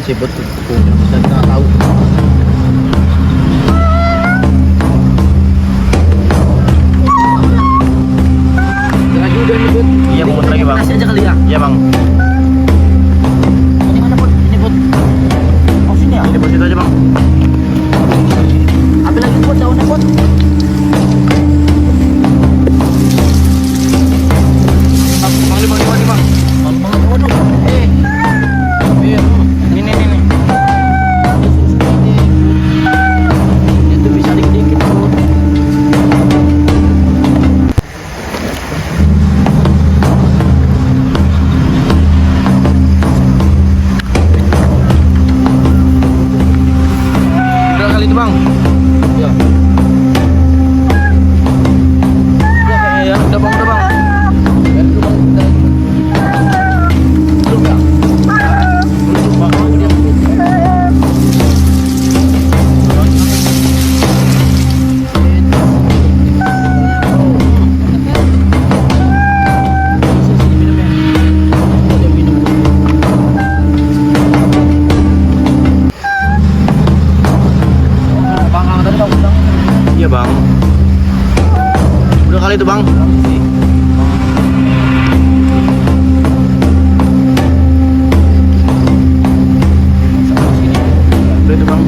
sih buat bisa kita tahu. Lagi udah nih Bud. Iya mau lagi bang. Kasih aja kali ya. Iya bang. Ini mana Bud? Ini Bud. Oh sini ya. Ini bos itu aja bang. Ambil lagi Bud daunnya Bud. Bang di bang di bang. Waduh. Ini. Itu bisa dikit-dikit Bud. Udah kali itu bang. Ya. Udah kayaknya ya. Udah bang. Biar dulu Bang. Belum ya? Belum Bang. Oh, dia Iya bang. Udah kali itu bang. Udah itu bang.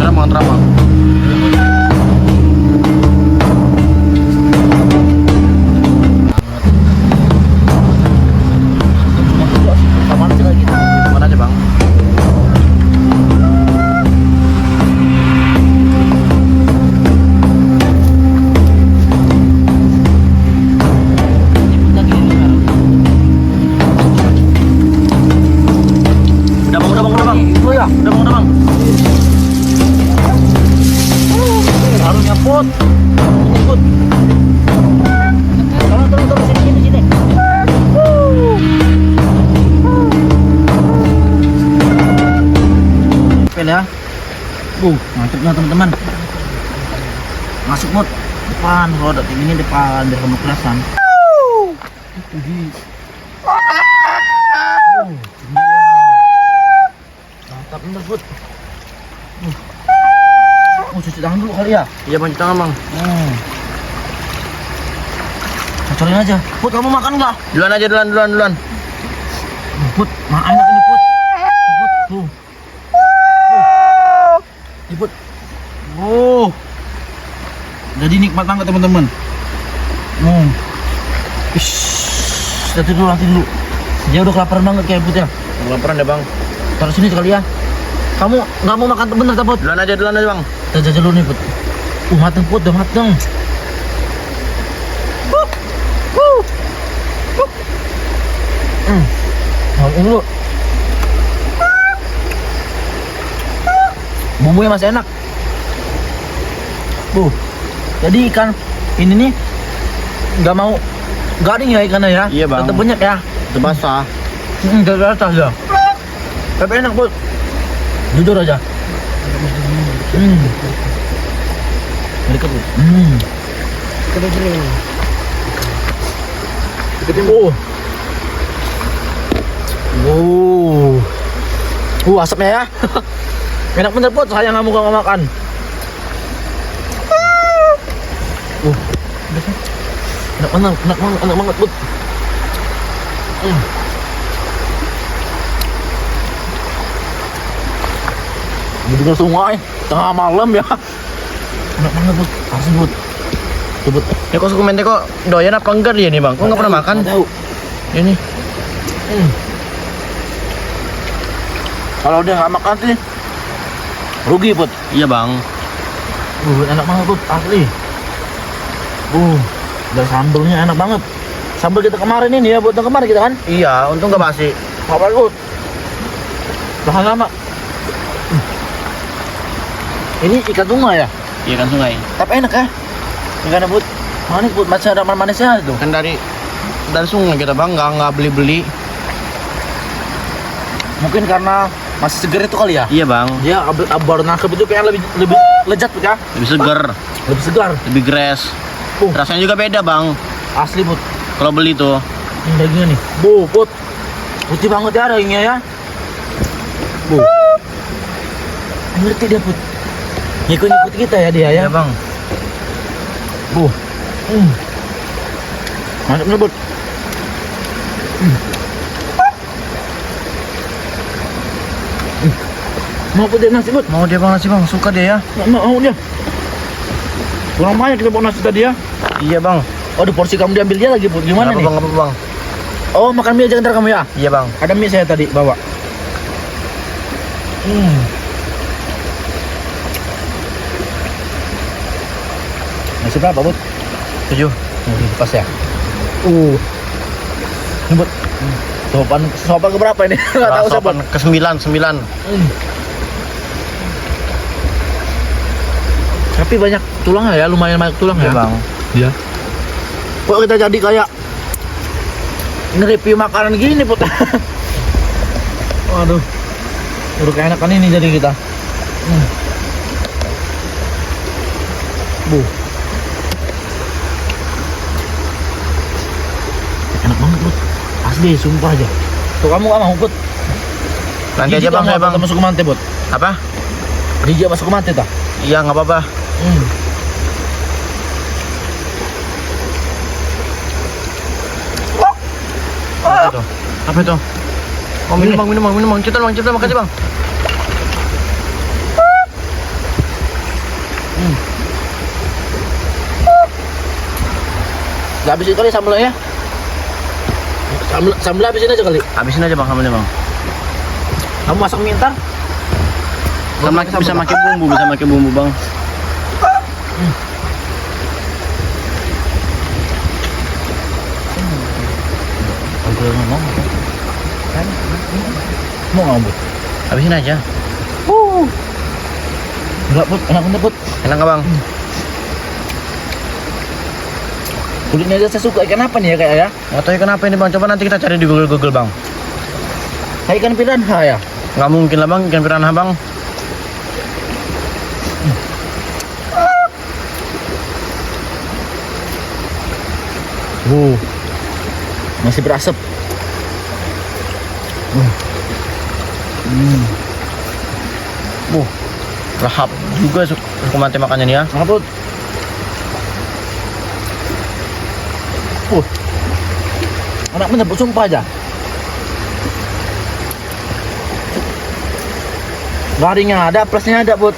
Teramang. Mana aja bang? Udah bang. Oh ya, Udah bang. harusnya Put. Ini Put. Tolong sini. Oke ya. Mantapnya teman-teman. Masuk Put. Depan, kalau ada tim ini depan biar kamu kelasan. Itu di. Mantap bener Put. Cuci tangan dulu kali ya. Iya bang, cuci tangan bang. Bocorin aja. Put, kamu makan nggak? Duluan aja. Put, enak ini Put. Put, tuh. Ini Put. Jadi nikmat banget teman-teman. Nanti dulu. Dia udah kelaparan banget kayak Put ya. Laparan deh bang. Taruh sini sekali ya. Kamu nggak mau makan bener tak Put? Duluan aja bang. Kita jajal dulu nih Put. Mateng Put, udah mateng. Ini dulu. Bumbunya masih enak. Jadi ikan ini nih nggak garing ya ikannya ya. Iya, Bang. Tetap banyak ya. Itu basah. Dari atas ya. Tapi enak Put. Jujur aja. Dekat Put. Asapnya ya. Enak bener Put, sayang kamu gak makan. Enak banget Put. Di dekat sungai, tengah malam ya. Enak banget Put, asli Put. Coba. Ya kok komennya kok doyan apa enggak dia nih bang? Kok nggak pernah makan? Nggak tahu. Ini. Kalau dia nggak makan sih rugi Put. Iya bang. Enak banget Put, asli. Dan sambelnya enak banget. Sambal kita kemarin ini ya, buat kemarin kita kan. Iya, untung nggak basi. Apa Put? Tahan lama. Ini ikan sungai ya? Iya kan sungai. Tapi enak ya. Ikannya Put. Manis Put, masih ada manisnya itu. Kan dari sungai kita bang, nggak beli. Mungkin karena Masih segar itu kali ya? Iya bang, Dia baru nangkep itu kayaknya lebih lezat Put ya. lebih seger, Lebih segar. lebih gres. Rasanya juga beda bang. Asli Put. Kalau beli tuh. Ini dagingnya nih. Put. Putih banget ya dagingnya ya. Ngerti dia Put. Ngikut kita ya dia ya. Iya bang. Mantap nih Put. Mau Put dia nasi Put. Mau dia bang nasi bang, suka dia ya. Mau dia. Kurang banyak kita bawa nasi tadi ya. Iya bang. Oh, di porsi kamu diambil dia lagi Put. Gimana nih? Bang, apa bang? Oh, makan mie aja ntar kamu ya. Iya bang. Ada mie saya tadi bawa. Nasi berapa Put? 7. Pas ya. Ini Put. Sopan keberapa ini? Nggak tahu sopan. Ke-9. Tapi banyak tulangnya ya, lumayan banyak tulang Iya ya. bang. Iya. Kok kita jadi kayak nge-review makanan gini Put. Waduh. Udah keenakan ini jadi kita. Enak banget Put. Asli, sumpah aja. Tuh kamu gak mau Put? Nanti aja bang, saya bang. Masuk ke mante Put. Apa? Dijak masuk ke mante tah. Iya nggak apa-apa. Apa itu? Apa itu? Oh minum bang. Cepetan makasih bang. Gak habisin kali sambelnya ya? Sambel habisin aja kali. Habisin aja bang sambelnya bang. Kamu masak mie ntar? Bisa pakai bumbu bang. Mau ngambut? Habisin aja. Enggak Put, enak bener Put. Enak nggak bang? Kulitnya aja saya suka. Ikan apa nih ya kayak ya? Nggak tahu ikan apa ini bang. Coba nanti kita cari di Google bang. Kayak ikan piranha ya? Nggak mungkin lah bang, ikan piranha bang. Masih berasap. Lahap juga suka mati makannya nih ya. Apa Put? Enak bener Put, sumpah aja. Garingnya ada, plusnya ada Put.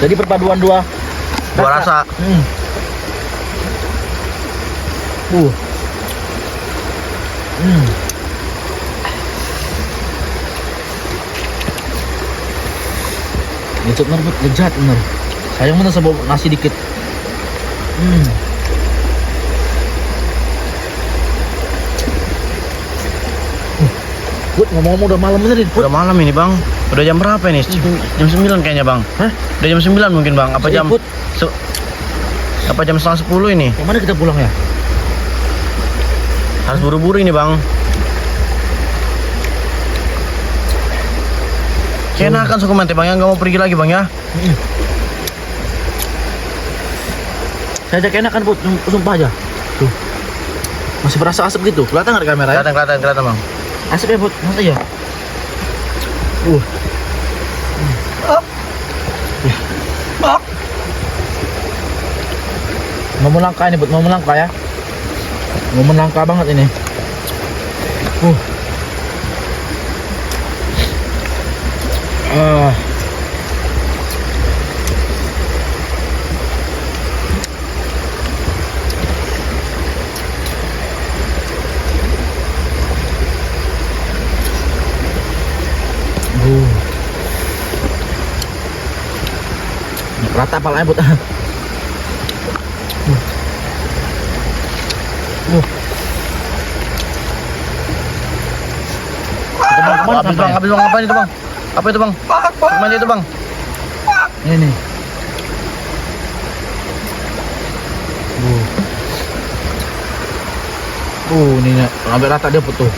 Jadi perpaduan dua Rasa. Lezat bener Put, lezat bener. Sayang bener saya bawa nasi dikit. Put, ngomong-ngomong udah malam bener Put. Udah malam ini bang. Udah jam berapa ini? Jam 9 kayaknya bang. Hah? Udah jam 9 mungkin bang. Apa Saya jam? Put. Apa jam setengah 10 ini? Kemana kita pulang ya? Harus buru-buru ini bang. Kayaknya akan suka mati bang ya, nggak mau pergi lagi bang ya. Saya ajak enak kan Put, sumpah aja. Tuh. Masih berasa asap gitu. Kelihatan nggak di kamera ya? Kelihatan bang. Asap ya Put, masa ya? Mau melangkah ini Put, mau melangkah ya. Mau melangkah banget ini. Rata palanya Put. Habis bang, apa itu bang? Apa itu bang? Gimana itu bang? Ini nih. Ini sampai rata dia Put tuh.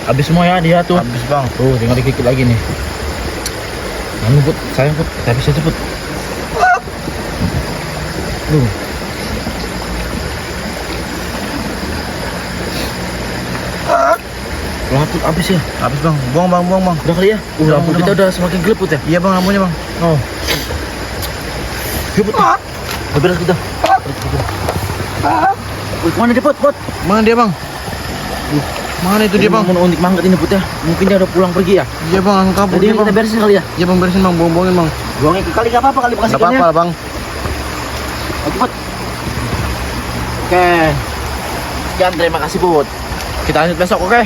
Habis semua ya dia tuh. Habis bang. Tuh, tinggal dikit lagi nih. Anu Put, sayang Put, kita bisa cepet. Tuh. Pelan Put, habis ya. Habis bang. Buang bang, buang bang. Udah kali ya? Lampu udah, kita Bang. udah semakin gelap Put ya. Iya bang, lampunya bang. Oh. Yuk Put. Udah beres kita. Put, mana dia Put? Put. Mana dia bang? Mana itu dia bang? Mau undik mangkat ini Put ya. Mungkin dia udah pulang pergi ya. Iya bang, langsung kabur Jadi dia kita bang. beresin kali ya. Iya bang, beresin bang, buang-buangin bang. Buangin ke kali, gak apa-apa kali bekas Gak apa-apa lah bang. Oke Put. Oke. Sekian, terima kasih Put. Kita lanjut besok, oke?